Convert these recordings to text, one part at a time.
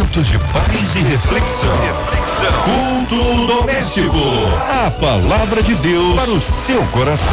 Momentos de paz e reflexão. Culto doméstico. A palavra de Deus para o seu coração.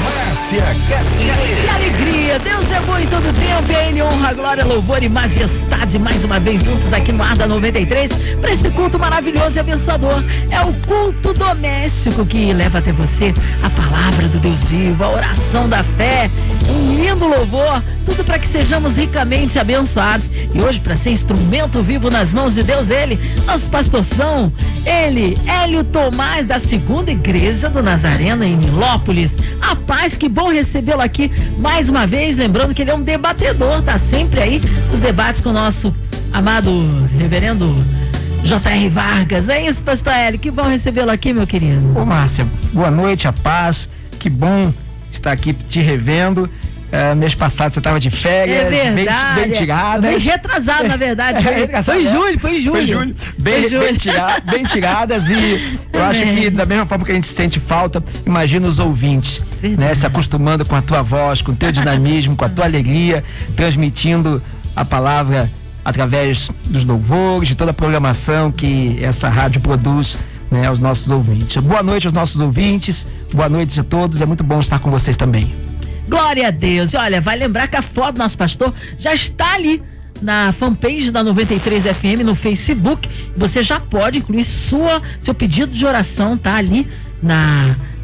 Márcia Cartier. Que alegria, Deus é bom em todo tempo, e a Ele honra, glória, louvor e majestade, mais uma vez juntos aqui no Ar da 93, para este culto maravilhoso e abençoador. É o culto doméstico que leva até você a palavra do Deus vivo, a oração da fé, um lindo louvor, tudo para que sejamos ricamente abençoados. E hoje, para ser instrumento vivo nas mãos de Deus, ele, nosso pastorzão, ele, Hélio Tomás, da Segunda Igreja do Nazareno, em Nilópolis. A paz, que bom recebê-lo aqui mais uma vez, lembrando que ele é um debatedor, tá sempre aí nos debates com o nosso amado reverendo J.R. Vargas. Não é isso, pastor Hélio? Que bom recebê-lo aqui, meu querido. Ô Márcia, boa noite, a paz, que bom estar aqui te revendo. Mês passado você estava de férias, bem tirada. Mês retrasado, na verdade. Foi em julho. Bem tiradas, e eu acho que da mesma forma que a gente sente falta, imagina os ouvintes, né, se acostumando com a tua voz, com o teu dinamismo, com a tua alegria, transmitindo a palavra através dos louvores, de toda a programação que essa rádio produz, né, aos nossos ouvintes. Boa noite aos nossos ouvintes, boa noite a todos, é muito bom estar com vocês também. Glória a Deus. E olha, vai lembrar que a foto do nosso pastor já está ali na fanpage da 93 FM no Facebook. Você já pode incluir seu pedido de oração, tá ali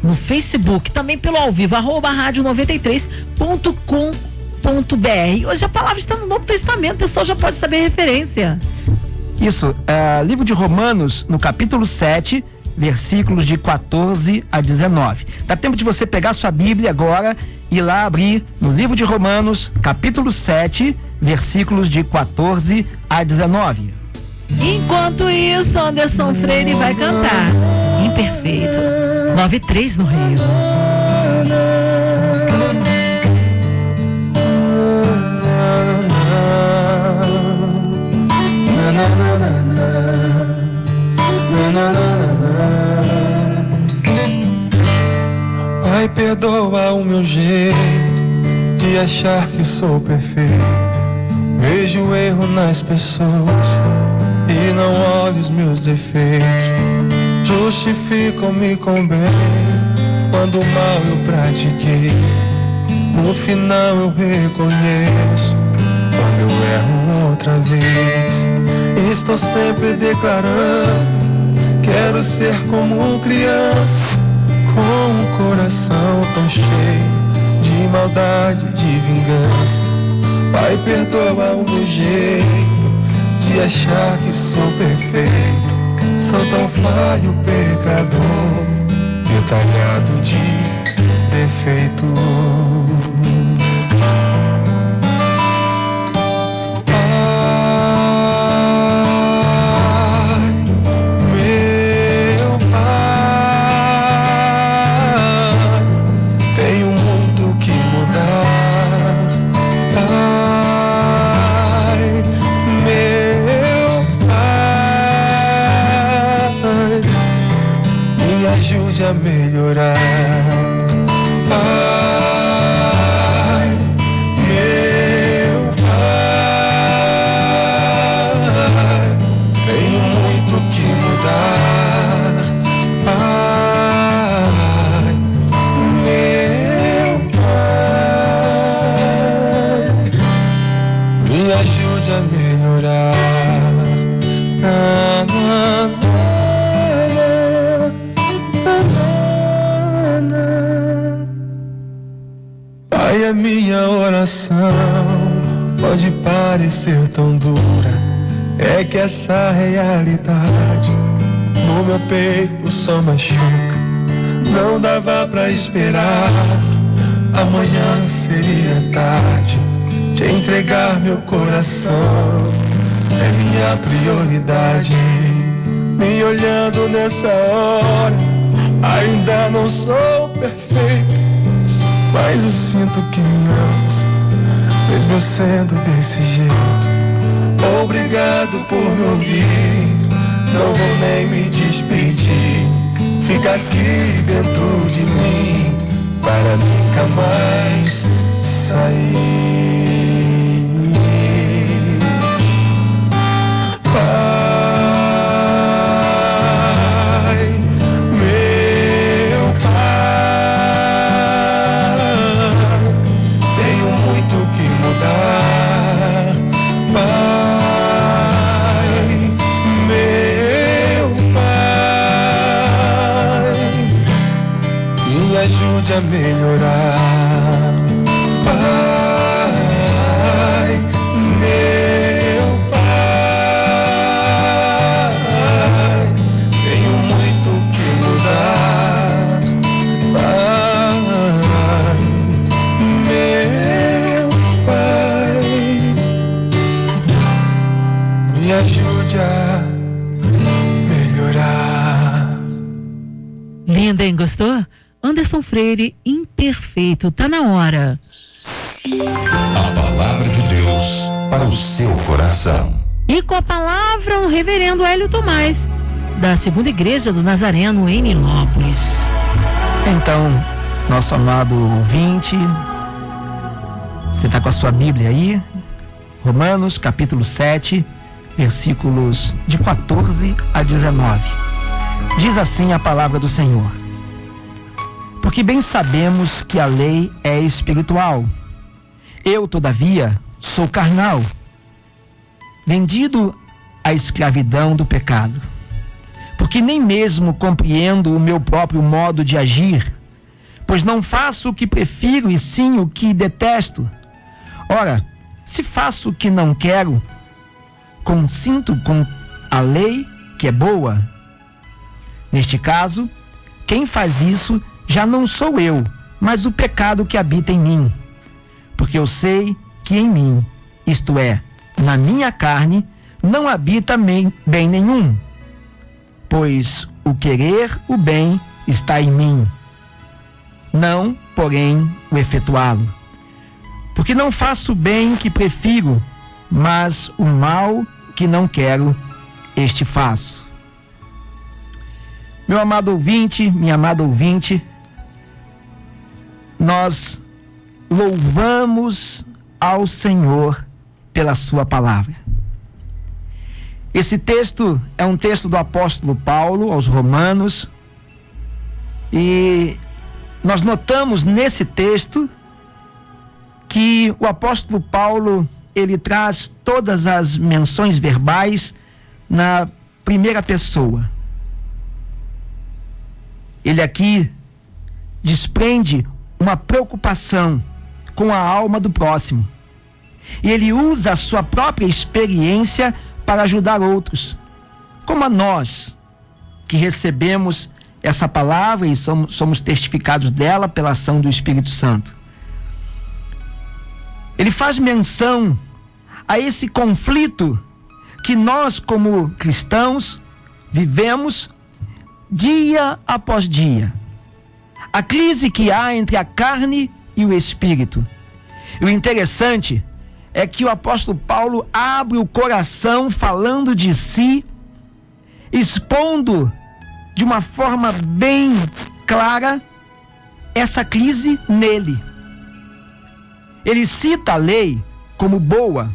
no Facebook, também pelo ao vivo, @radio93.com.br. Hoje a palavra está no Novo Testamento, o pessoal já pode saber a referência. Isso, livro de Romanos, no capítulo 7, versículos de 14 a 19. Dá tempo de você pegar sua Bíblia agora e ir lá abrir no livro de Romanos, capítulo 7, versículos de 14 a 19. Enquanto isso, Anderson Freire vai cantar Imperfeito, 93 no Rio. Pai, perdoa o meu jeito de achar que sou perfeito. Vejo o erro nas pessoas e não olho os meus defeitos. Justifico-me com bem quando o mal eu pratiquei. No final eu reconheço quando eu erro outra vez. Estou sempre declarando, quero ser como criança, com um coração tão cheio de maldade, de vingança. Pai, perdoa o meu jeito de achar que sou perfeito. Sou tão falho, pecador, detalhado de defeito. Ajude a melhorar, Pai, meu Pai. Tenho muito que mudar, Pai, meu Pai. Me ajude a melhorar. Pai, a minha oração pode parecer tão dura, é que essa realidade no meu peito só machuca. Não dava pra esperar, amanhã seria tarde. Te entregar meu coração é minha prioridade. Me olhando nessa hora, ainda não sou perfeito, mas eu sinto que me amas, mesmo eu sendo desse jeito. Obrigado por me ouvir, não vou nem me despedir. Fica aqui dentro de mim, para nunca mais sair. ajude a melhorar. Pai, meu Pai, tenho muito que mudar. Pai, meu Pai, me ajude a melhorar. Linda, hein? Gostou? Anderson Freire, Imperfeito, tá na hora. A palavra de Deus para o seu coração. E com a palavra, o reverendo Hélio Tomás, da Segunda Igreja do Nazareno, em Nilópolis. Então, nosso amado ouvinte, você está com a sua Bíblia aí? Romanos, capítulo 7, versículos de 14 a 19. Diz assim a palavra do Senhor: porque bem sabemos que a lei é espiritual. Eu, todavia, sou carnal, vendido à escravidão do pecado. Porque nem mesmo compreendo o meu próprio modo de agir, pois não faço o que prefiro e sim o que detesto. Ora, se faço o que não quero, consinto com a lei que é boa. Neste caso, quem faz isso já não sou eu, mas o pecado que habita em mim. Porque eu sei que em mim, isto é, na minha carne, não habita bem nenhum. Pois o querer o bem está em mim, não, porém, o efetuá-lo. Porque não faço o bem que prefiro, mas o mal que não quero, este faço. Meu amado ouvinte, minha amada ouvinte, nós louvamos ao Senhor pela sua palavra. Esse texto é um texto do apóstolo Paulo aos Romanos, e nós notamos nesse texto que o apóstolo Paulo, ele traz todas as menções verbais na primeira pessoa. Ele aqui desprende uma preocupação com a alma do próximo. E ele usa a sua própria experiência para ajudar outros, como a nós, que recebemos essa palavra e somos testificados dela pela ação do Espírito Santo. Ele faz menção a esse conflito que nós, como cristãos, vivemos dia após dia. A crise que há entre a carne e o espírito. E o interessante é que o apóstolo Paulo abre o coração falando de si, expondo de uma forma bem clara essa crise nele. Ele cita a lei como boa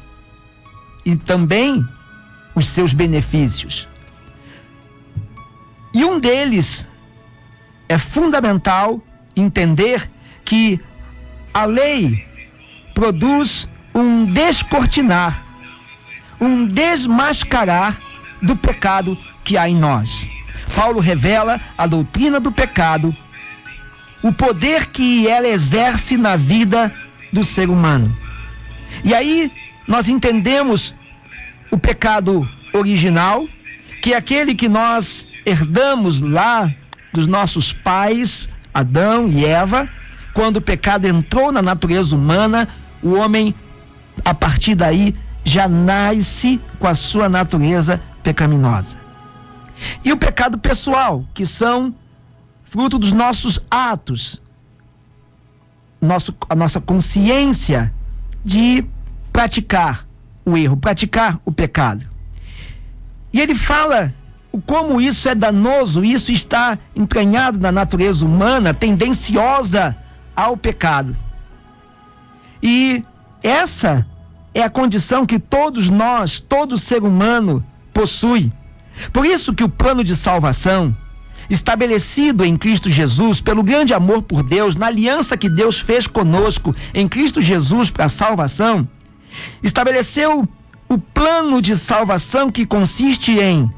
e também os seus benefícios. E um deles é fundamental entender que a lei produz um descortinar, um desmascarar do pecado que há em nós. Paulo revela a doutrina do pecado, o poder que ela exerce na vida do ser humano. E aí nós entendemos o pecado original, que é aquele que nós herdamos lá dos nossos pais, Adão e Eva. Quando o pecado entrou na natureza humana, o homem, a partir daí, já nasce com a sua natureza pecaminosa. E o pecado pessoal, que são fruto dos nossos atos, a nossa consciência de praticar o erro, praticar o pecado. E ele fala como isso é danoso, isso está entranhado na natureza humana, tendenciosa ao pecado. E essa é a condição que todos nós, todo ser humano possui. Por isso que o plano de salvação, estabelecido em Cristo Jesus, pelo grande amor por Deus, na aliança que Deus fez conosco em Cristo Jesus para a salvação, estabeleceu o plano de salvação que consiste em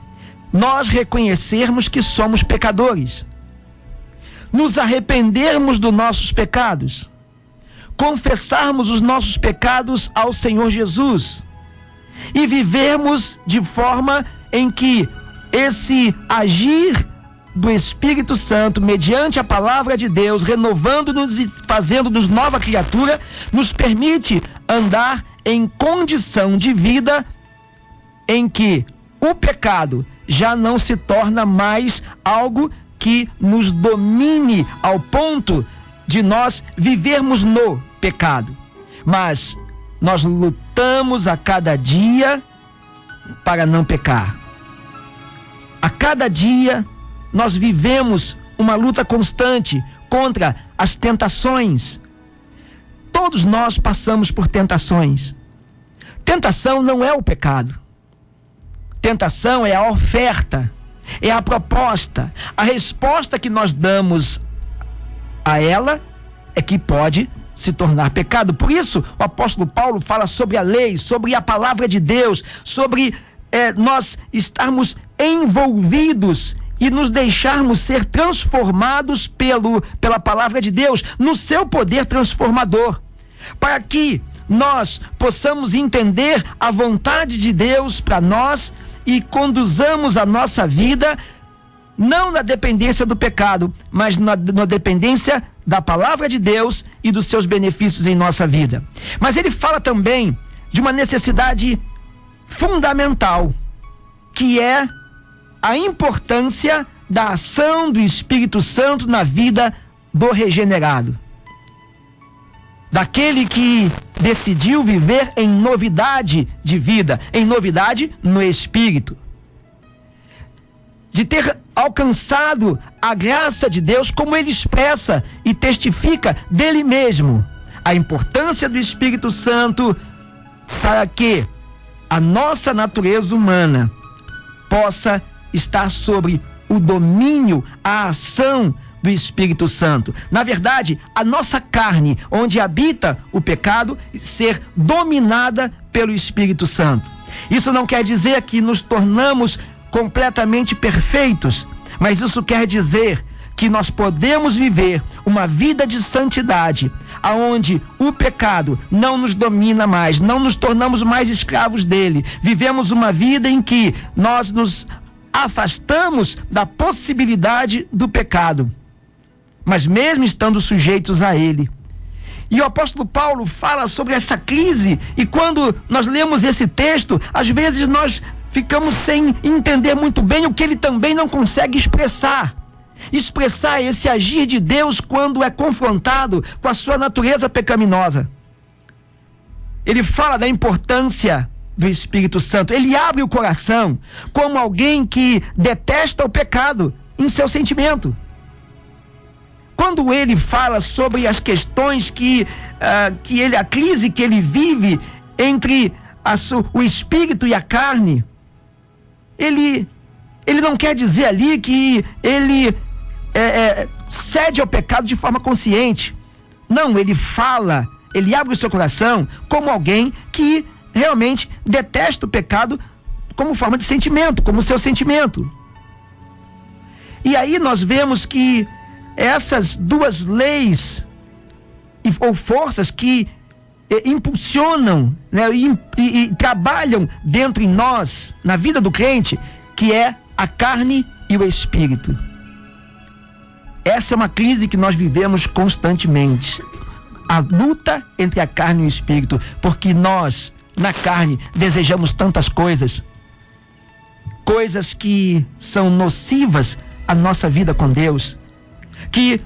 nós reconhecermos que somos pecadores. nos arrependermos dos nossos pecados, confessarmos os nossos pecados ao Senhor Jesus e vivermos de forma em que esse agir do Espírito Santo, mediante a palavra de Deus, renovando-nos e fazendo-nos nova criatura, nos permite andar em condição de vida em que o pecado já não se torna mais algo que nos domine ao ponto de nós vivermos no pecado. Mas nós lutamos a cada dia para não pecar. A cada dia nós vivemos uma luta constante contra as tentações. Todos nós passamos por tentações. Tentação não é o pecado. Tentação é a oferta, é a proposta. A resposta que nós damos a ela é que pode se tornar pecado. Por isso, o apóstolo Paulo fala sobre a lei, sobre a palavra de Deus, sobre nós estarmos envolvidos e nos deixarmos ser transformados pela palavra de Deus, no seu poder transformador, para que nós possamos entender a vontade de Deus para nós e conduzamos a nossa vida não na dependência do pecado, mas na dependência da palavra de Deus e dos seus benefícios em nossa vida. Mas ele fala também de uma necessidade fundamental, que é a importância da ação do Espírito Santo na vida do regenerado, daquele que decidiu viver em novidade de vida, em novidade no Espírito, de ter alcançado a graça de Deus, como ele expressa e testifica dele mesmo, a importância do Espírito Santo para que a nossa natureza humana possa estar sobre o domínio, a ação do Espírito Santo. Na verdade, a nossa carne, onde habita o pecado, ser dominada pelo Espírito Santo. Isso não quer dizer que nos tornamos completamente perfeitos, mas isso quer dizer que nós podemos viver uma vida de santidade, aonde o pecado não nos domina mais, não nos tornamos mais escravos dele. Vivemos uma vida em que nós nos afastamos da possibilidade do pecado, mas mesmo estando sujeitos a ele. E o apóstolo Paulo fala sobre essa crise, e quando nós lemos esse texto, às vezes nós ficamos sem entender muito bem o que ele também não consegue expressar esse agir de Deus quando é confrontado com a sua natureza pecaminosa. Ele fala da importância do Espírito Santo. Ele abre o coração como alguém que detesta o pecado em seu sentimento. Quando ele fala sobre as questões a crise que ele vive entre o espírito e a carne, ele não quer dizer ali que ele cede ao pecado de forma consciente. Não, ele abre o seu coração como alguém que realmente detesta o pecado como forma de sentimento, como seu sentimento. E aí nós vemos que essas duas leis ou forças que impulsionam, né, e trabalham dentro em nós, na vida do crente, que é a carne e o espírito. Essa é uma crise que nós vivemos constantemente. A luta entre a carne e o espírito, porque nós, na carne, desejamos tantas coisas que são nocivas à nossa vida com Deus, que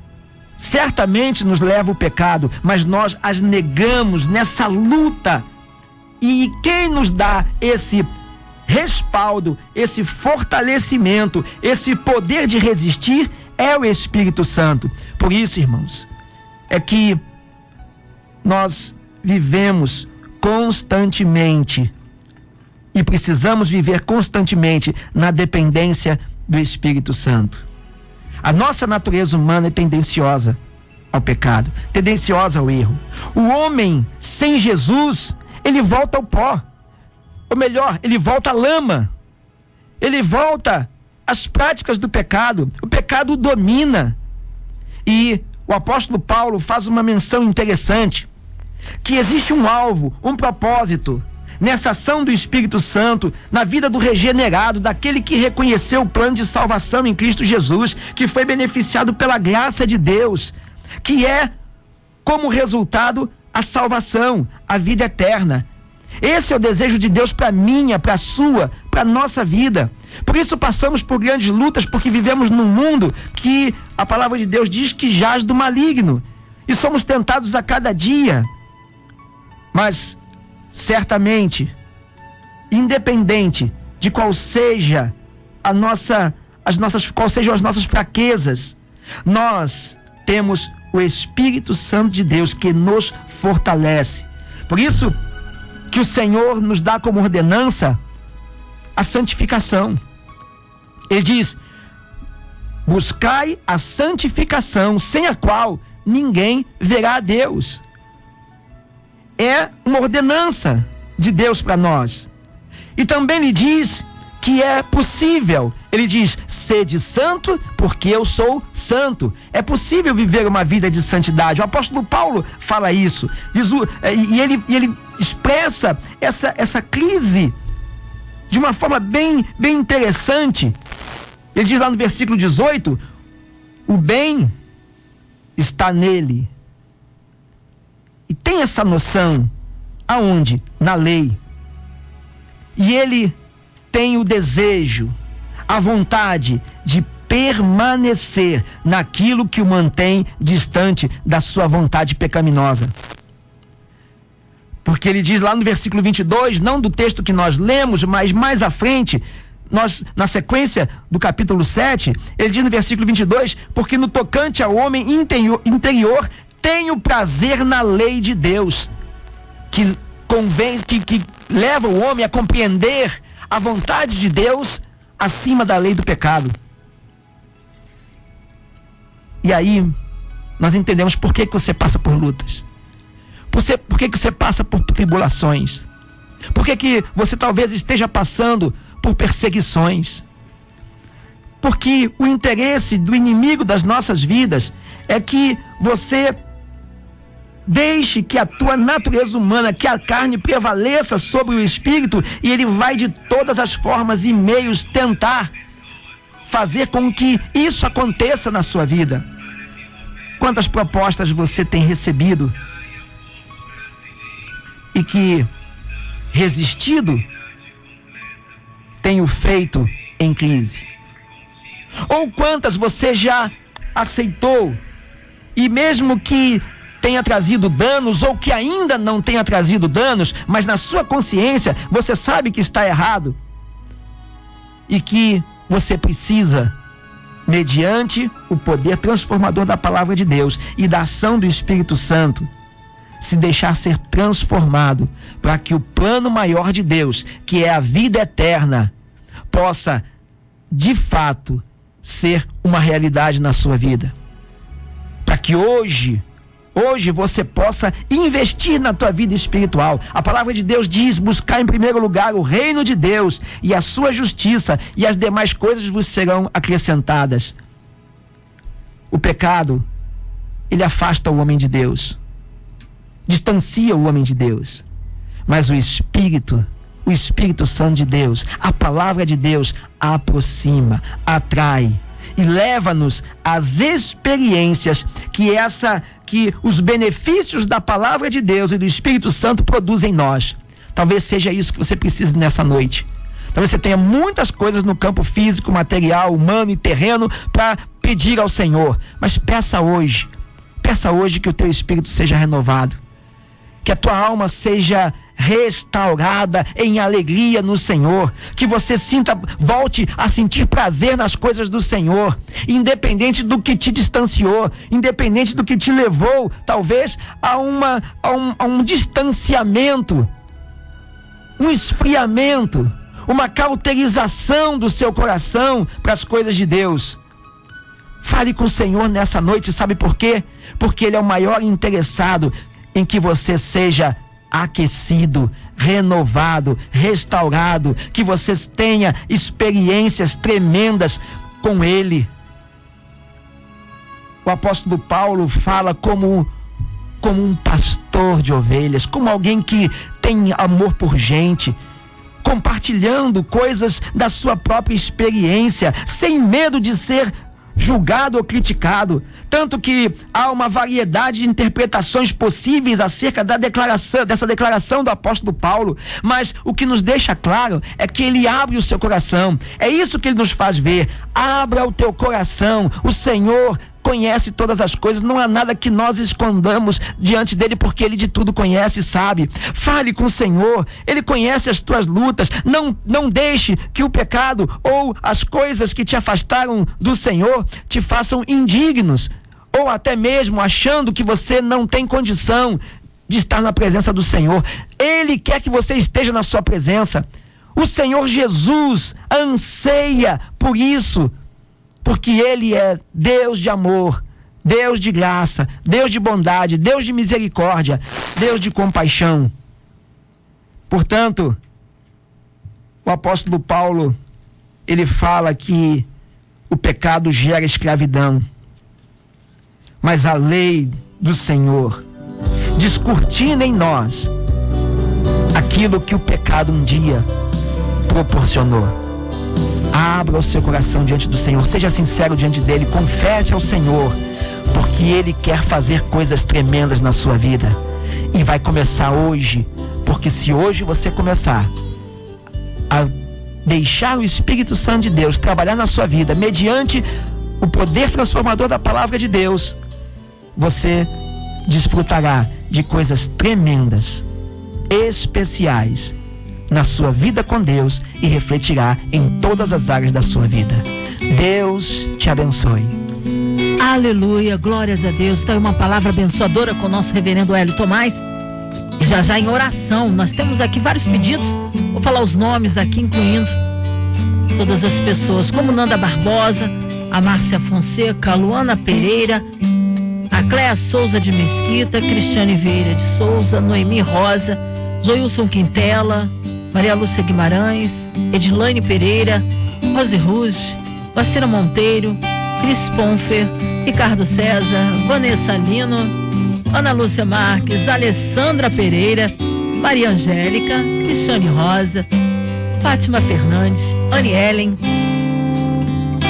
certamente nos leva ao pecado, mas nós as negamos nessa luta. E quem nos dá esse respaldo, esse fortalecimento, esse poder de resistir é o Espírito Santo. Por isso, irmãos, é que nós vivemos constantemente e precisamos viver constantemente na dependência do Espírito Santo. A nossa natureza humana é tendenciosa ao pecado, tendenciosa ao erro. O homem sem Jesus, ele volta ao pó. Ou melhor, ele volta à lama. Ele volta às práticas do pecado. O pecado o domina. E o apóstolo Paulo faz uma menção interessante, que existe um alvo, um propósito nessa ação do Espírito Santo na vida do regenerado, daquele que reconheceu o plano de salvação em Cristo Jesus, que foi beneficiado pela graça de Deus, que é como resultado a salvação, a vida eterna. Esse é o desejo de Deus para minha, para a sua, para a nossa vida. Por isso passamos por grandes lutas, porque vivemos num mundo que a palavra de Deus diz que jaz do maligno, e somos tentados a cada dia. Mas certamente, independente de qual sejam as nossas fraquezas, nós temos o Espírito Santo de Deus que nos fortalece. Por isso que o Senhor nos dá como ordenança a santificação. Ele diz: buscai a santificação, sem a qual ninguém verá a Deus. É uma ordenança de Deus para nós. E também lhe diz que é possível. Ele diz: sede santo, porque eu sou santo. É possível viver uma vida de santidade. O apóstolo Paulo fala isso. E ele expressa essa crise de uma forma bem interessante. Ele diz lá no versículo 18: o bem está nele. E tem essa noção aonde? Na lei. E ele tem o desejo, a vontade de permanecer naquilo que o mantém distante da sua vontade pecaminosa. Porque ele diz lá no versículo 22, não do texto que nós lemos, mas mais à frente, na sequência do capítulo 7, ele diz no versículo 22, porque no tocante ao homem interior, tenho prazer na lei de Deus, que leva o homem a compreender a vontade de Deus acima da lei do pecado. E aí, nós entendemos por que você passa por lutas. Por que você passa por tribulações. Por que você talvez esteja passando por perseguições. Porque o interesse do inimigo das nossas vidas é que você deixe que a tua natureza humana, que a carne prevaleça sobre o espírito, e ele vai de todas as formas e meios tentar fazer com que isso aconteça na sua vida. Quantas propostas você tem recebido e que, resistido, tenho feito em crise? Ou quantas você já aceitou e mesmo que tenha trazido danos ou que ainda não tenha trazido danos, mas na sua consciência você sabe que está errado e que você precisa, mediante o poder transformador da palavra de Deus e da ação do Espírito Santo, se deixar ser transformado para que o plano maior de Deus, que é a vida eterna, possa de fato ser uma realidade na sua vida. Para que hoje você possa investir na tua vida espiritual. A palavra de Deus diz: buscar em primeiro lugar o reino de Deus e a sua justiça, e as demais coisas vos serão acrescentadas. O pecado, ele afasta o homem de Deus, distancia o homem de Deus, mas o Espírito Santo de Deus, a palavra de Deus, aproxima, atrai e leva-nos às experiências que os benefícios da palavra de Deus e do Espírito Santo produzem em nós. Talvez seja isso que você precise nessa noite. Talvez você tenha muitas coisas no campo físico, material, humano e terreno para pedir ao Senhor, mas peça hoje que o teu espírito seja renovado, que a tua alma seja restaurada em alegria no Senhor, que você volte a sentir prazer nas coisas do Senhor, independente do que te distanciou, independente do que te levou talvez a um distanciamento, um esfriamento, uma cauterização do seu coração para as coisas de Deus. Fale com o Senhor nessa noite, sabe por quê? Porque Ele é o maior interessado em que você seja aquecido, renovado, restaurado, que você tenha experiências tremendas com Ele. o apóstolo Paulo fala como um pastor de ovelhas, como alguém que tem amor por gente, compartilhando coisas da sua própria experiência, sem medo de ser julgado ou criticado. Tanto que há uma variedade de interpretações possíveis acerca dessa declaração do apóstolo Paulo, mas o que nos deixa claro é que ele abre o seu coração. É isso que ele nos faz ver. Abra o teu coração. O Senhor conhece todas as coisas, não há nada que nós escondamos diante dele, porque ele de tudo conhece e sabe. Fale com o Senhor, ele conhece as tuas lutas. Não deixe que o pecado ou as coisas que te afastaram do Senhor te façam indignos, ou até mesmo achando que você não tem condição de estar na presença do Senhor. Ele quer que você esteja na sua presença. O Senhor Jesus anseia por isso, porque ele é Deus de amor, Deus de graça, Deus de bondade, Deus de misericórdia, Deus de compaixão. Portanto, o apóstolo Paulo, ele fala que o pecado gera escravidão, mas a lei do Senhor descortina em nós aquilo que o pecado um dia proporcionou. Abra o seu coração diante do Senhor, seja sincero diante dele, confesse ao Senhor, porque ele quer fazer coisas tremendas na sua vida, e vai começar hoje, porque se hoje você começar a deixar o Espírito Santo de Deus trabalhar na sua vida, mediante o poder transformador da palavra de Deus, você desfrutará de coisas tremendas, especiais na sua vida com Deus, e refletirá em todas as áreas da sua vida. Deus te abençoe. Aleluia, glórias a Deus. Está aí uma palavra abençoadora com o nosso reverendo Hélio Tomás. E já em oração, nós temos aqui vários pedidos. Vou falar os nomes aqui, incluindo todas as pessoas, como Nanda Barbosa, a Márcia Fonseca, a Luana Pereira, a Cléa Souza de Mesquita, Cristiane Vieira de Souza, Noemi Rosa, Joilson Quintela, Maria Lúcia Guimarães, Edilane Pereira, Rose Ruz, Vacina Monteiro, Cris Ponfer, Ricardo César, Vanessa Lino, Ana Lúcia Marques, Alessandra Pereira, Maria Angélica, Cristiane Rosa, Fátima Fernandes, Anne Ellen,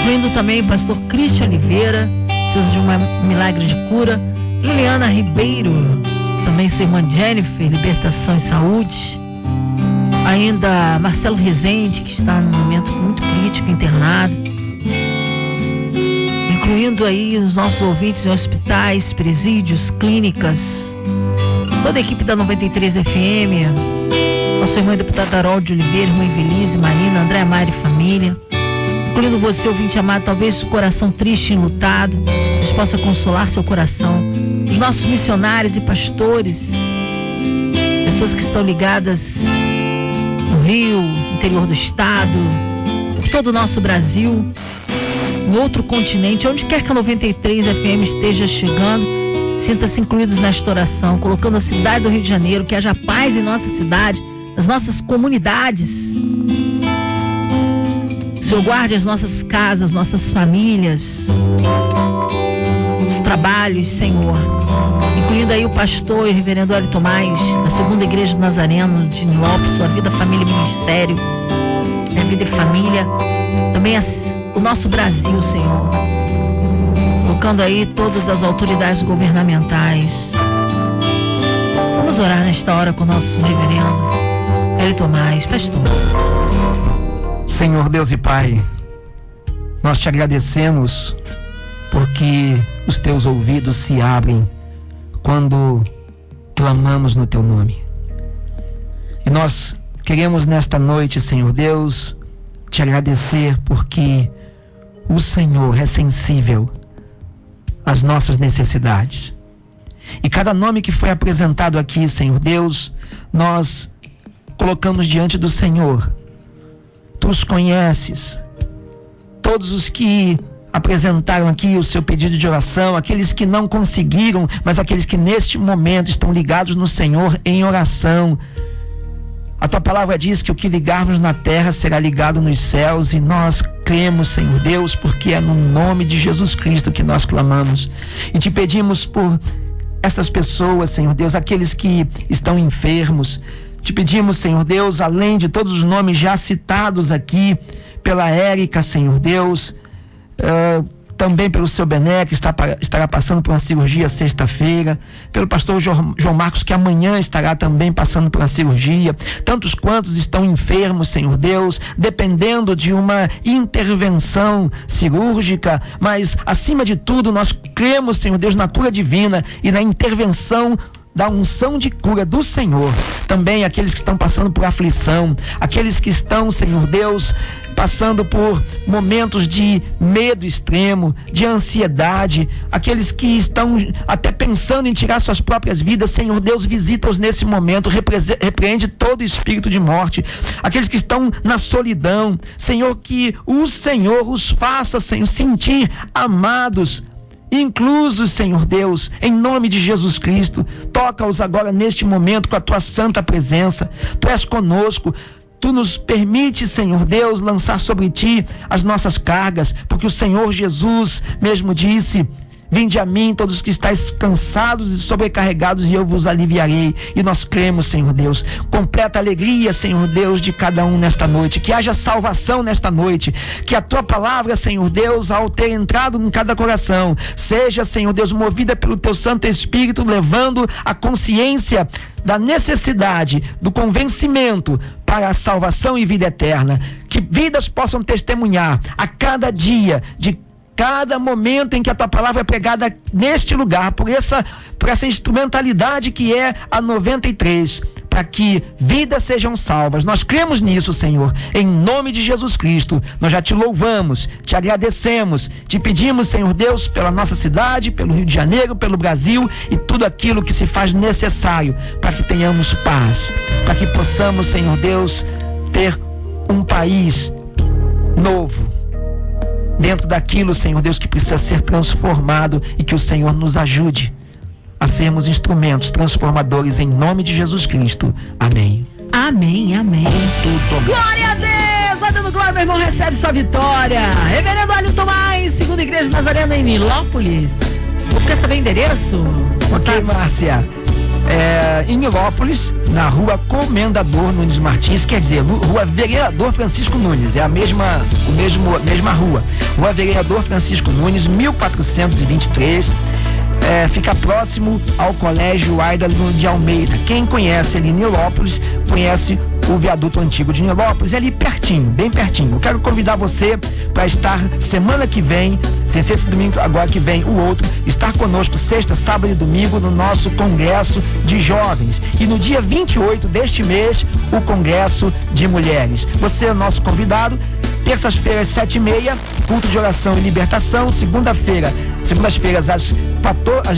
incluindo também o pastor Cristian Oliveira, Deus de um milagre de cura, Juliana Ribeiro, também sua irmã Jennifer, libertação e saúde, ainda Marcelo Rezende, que está num momento muito crítico, internado, incluindo aí os nossos ouvintes em hospitais, presídios, clínicas, toda a equipe da 93 FM, nossa irmã deputada Harold de Oliveira, irmã Evelise, Marina, André Mari e família, incluindo você, ouvinte amado, talvez o coração triste e enlutado, Deus possa consolar seu coração. Os nossos missionários e pastores, pessoas que estão ligadas no Rio, interior do estado, por todo o nosso Brasil, em outro continente, onde quer que a 93 FM esteja chegando, sinta-se incluídos nesta oração, colocando a cidade do Rio de Janeiro, que haja paz em nossa cidade, nas nossas comunidades. O Senhor guarde as nossas casas, nossas famílias, os trabalhos, Senhor, incluindo aí o pastor e o reverendo Hélio Tomás, da Segunda Igreja do Nazareno de Nilópolis, sua vida, família e ministério, minha vida e família, também o nosso Brasil, Senhor, colocando aí todas as autoridades governamentais. Vamos orar nesta hora com o nosso reverendo Hélio Tomás, pastor. Senhor Deus e Pai, nós te agradecemos porque os teus ouvidos se abrem quando clamamos no teu nome. E nós queremos nesta noite, Senhor Deus, te agradecer porque o Senhor é sensível às nossas necessidades. E cada nome que foi apresentado aqui, Senhor Deus, nós colocamos diante do Senhor. Tu os conheces, todos os que apresentaram aqui o seu pedido de oração, aqueles que não conseguiram, mas aqueles que neste momento estão ligados no Senhor em oração, A tua palavra diz que o que ligarmos na terra será ligado nos céus, e nós cremos, Senhor Deus, porque é no nome de Jesus Cristo que nós clamamos. E te pedimos por estas pessoas, Senhor Deus, aqueles que estão enfermos. Te pedimos, Senhor Deus, além de todos os nomes já citados aqui, pela Érica, Senhor Deus, também pelo seu Bené, que estará passando por uma cirurgia sexta-feira, pelo pastor João Marcos, que amanhã estará também passando por uma cirurgia, tantos quantos estão enfermos, Senhor Deus, dependendo de uma intervenção cirúrgica, mas acima de tudo nós cremos, Senhor Deus, na cura divina e na intervenção da unção de cura do Senhor. Também aqueles que estão passando por aflição, aqueles que estão, Senhor Deus, passando por momentos de medo extremo, de ansiedade, aqueles que estão até pensando em tirar suas próprias vidas, Senhor Deus, visita-os nesse momento, repreende todo espírito de morte. Aqueles que estão na solidão, Senhor, que o Senhor os faça, Senhor, sentir amados, inclusos, Senhor Deus, em nome de Jesus Cristo. Toca-os agora neste momento com a tua santa presença. Tu és conosco. Tu nos permite, Senhor Deus, lançar sobre ti as nossas cargas, porque o Senhor Jesus mesmo disse: vinde a mim todos que estáis cansados e sobrecarregados, e eu vos aliviarei. E nós cremos, Senhor Deus. Completa alegria, Senhor Deus, de cada um nesta noite. Que haja salvação nesta noite. Que a tua palavra, Senhor Deus, ao ter entrado em cada coração, seja, Senhor Deus, movida pelo teu Santo Espírito, levando a consciência da necessidade, do convencimento para a salvação e vida eterna. Que vidas possam testemunhar a cada dia de cada momento em que a tua palavra é pregada neste lugar, por essa instrumentalidade que é a 93, para que vidas sejam salvas. Nós cremos nisso, Senhor, em nome de Jesus Cristo. Nós já te louvamos, te agradecemos, te pedimos, Senhor Deus, pela nossa cidade, pelo Rio de Janeiro, pelo Brasil e tudo aquilo que se faz necessário para que tenhamos paz, para que possamos, Senhor Deus, ter um país novo, dentro daquilo, Senhor Deus, que precisa ser transformado, e que o Senhor nos ajude a sermos instrumentos transformadores em nome de Jesus Cristo. Amém. Amém, amém. Glória a Deus! Vai dando glória, meu irmão, recebe sua vitória. Reverendo Hélio Tomás, segunda igreja Nazarena em Nilópolis. Vou querer saber endereço? Ok, Márcia. Em Nilópolis, na rua Comendador Nunes Martins, quer dizer, rua Vereador Francisco Nunes, é a mesma rua. Rua Vereador Francisco Nunes, 1423, fica próximo ao Colégio Aidalino de Almeida. Quem conhece ali Nilópolis, conhece o viaduto antigo de Nilópolis, é ali pertinho, bem pertinho. Eu quero convidar você para estar semana que vem, sem ser esse domingo agora que vem, o outro, estar conosco sexta, sábado e domingo no nosso congresso de jovens. E no dia 28 deste mês, o congresso de mulheres. Você é o nosso convidado. Terças-feiras, 7h30, culto de oração e libertação. Segundas-feiras, às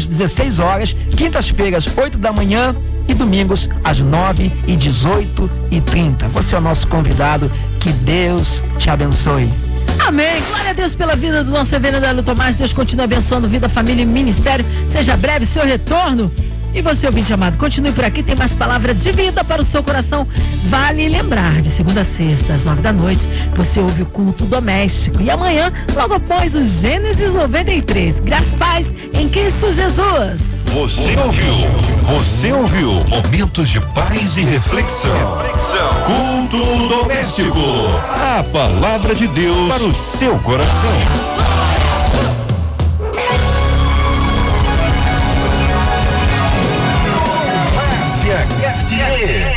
16 horas. Quintas-feiras, 8 da manhã. E domingos, às 9h e 18h30. Você é o nosso convidado. Que Deus te abençoe. Amém. Glória a Deus pela vida do nosso reverendo Hélio Tomás. Deus continue abençoando vida, família e ministério. Seja breve seu retorno. E você, ouvinte amado, continue por aqui, tem mais palavra de vida para o seu coração. Vale lembrar, de segunda a sexta, às 9 da noite, você ouve o culto doméstico. E amanhã, logo após o Gênesis 93. Graças e paz em Cristo Jesus. Você ouviu momentos de paz e reflexão. Culto doméstico. A palavra de Deus para o seu coração. FTA.